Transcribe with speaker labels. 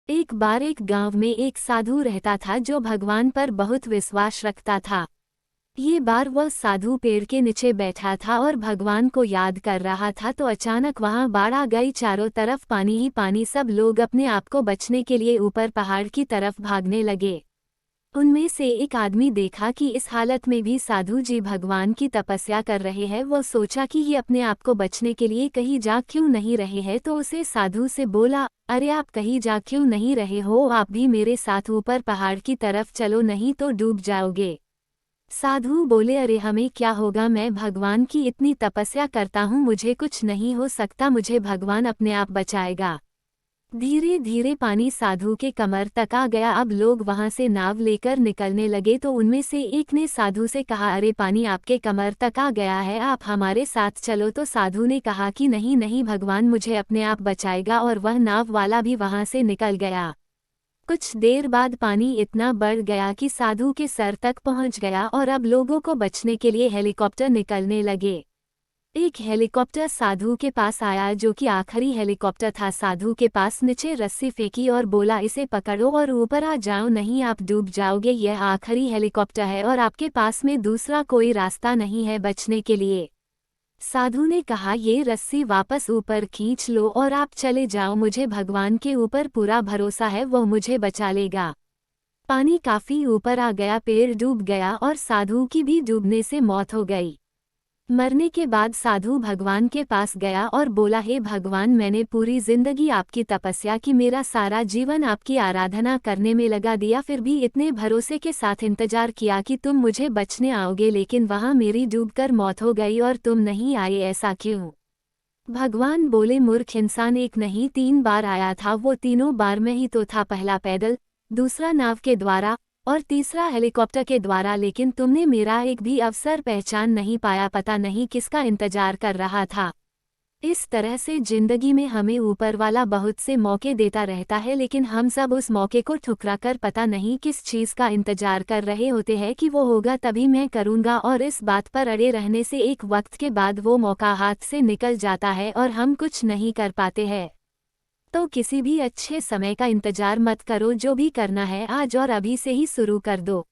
Speaker 1: एक बार एक गांव में एक साधु रहता था जो भगवान पर बहुत विश्वास रखता था। ये बार वह साधु पेड़ के नीचे बैठा था और भगवान को याद कर रहा था तो अचानक वहां बाढ़ आ गई। चारों तरफ पानी ही पानी। सब लोग अपने आप को बचने के लिए ऊपर पहाड़ की तरफ भागने लगे। उनमें से एक आदमी देखा कि इस हालत में भी साधु जी भगवान की तपस्या कर रहे हैं। वो सोचा कि ये अपने आप को बचने के लिए कहीं जा क्यों नहीं रहे हैं, तो उसे साधु से बोला, अरे आप कहीं जा क्यों नहीं रहे हो, आप भी मेरे साथ ऊपर पहाड़ की तरफ चलो, नहीं तो डूब जाओगे। साधु बोले, अरे हमें क्या होगा, मैं भगवान की इतनी तपस्या करता हूँ, मुझे कुछ नहीं हो सकता, मुझे भगवान अपने आप बचाएगा। धीरे धीरे पानी साधु के कमर तक आ गया। अब लोग वहां से नाव लेकर निकलने लगे तो उनमें से एक ने साधु से कहा, अरे पानी आपके कमर तक आ गया है, आप हमारे साथ चलो। तो साधु ने कहा कि नहीं नहीं, भगवान मुझे अपने आप बचाएगा, और वह नाव वाला भी वहां से निकल गया। कुछ देर बाद पानी इतना बढ़ गया कि साधु के सर तक पहुंच गया और अब लोगों को बचने के लिए हेलीकॉप्टर निकलने लगे। एक हेलीकॉप्टर साधु के पास आया जो कि आखिरी हेलीकॉप्टर था। साधु के पास नीचे रस्सी फेंकी और बोला, इसे पकड़ो और ऊपर आ जाओ, नहीं आप डूब जाओगे, यह आखिरी हेलीकॉप्टर है और आपके पास में दूसरा कोई रास्ता नहीं है बचने के लिए। साधु ने कहा, ये रस्सी वापस ऊपर खींच लो और आप चले जाओ, मुझे भगवान के ऊपर पूरा भरोसा है, वह मुझे बचा लेगा। पानी काफी ऊपर आ गया, पेड़ डूब गया और साधु की भी डूबने से मौत हो गई। मरने के बाद साधु भगवान के पास गया और बोला, हे भगवान, मैंने पूरी जिंदगी आपकी तपस्या की, मेरा सारा जीवन आपकी आराधना करने में लगा दिया, फिर भी इतने भरोसे के साथ इंतजार किया कि तुम मुझे बचने आओगे, लेकिन वहां मेरी डूबकर मौत हो गई और तुम नहीं आए, ऐसा क्यों? भगवान बोले, मूर्ख इंसान, एक नहीं 3 बार आया था, वो तीनों बार में ही तो था, पहला पैदल, दूसरा नाव के द्वारा और तीसरा हेलीकॉप्टर के द्वारा, लेकिन तुमने मेरा एक भी अवसर पहचान नहीं पाया, पता नहीं किसका इंतजार कर रहा था। इस तरह से जिंदगी में हमें ऊपर वाला बहुत से मौके देता रहता है, लेकिन हम सब उस मौके को ठुकराकर पता नहीं किस चीज़ का इंतजार कर रहे होते हैं कि वो होगा तभी मैं करूँगा, और इस बात पर अड़े रहने से एक वक्त के बाद वो मौका हाथ से निकल जाता है और हम कुछ नहीं कर पाते हैं। तो किसी भी अच्छे समय का इंतजार मत करो, जो भी करना है आज और अभी से ही शुरू कर दो।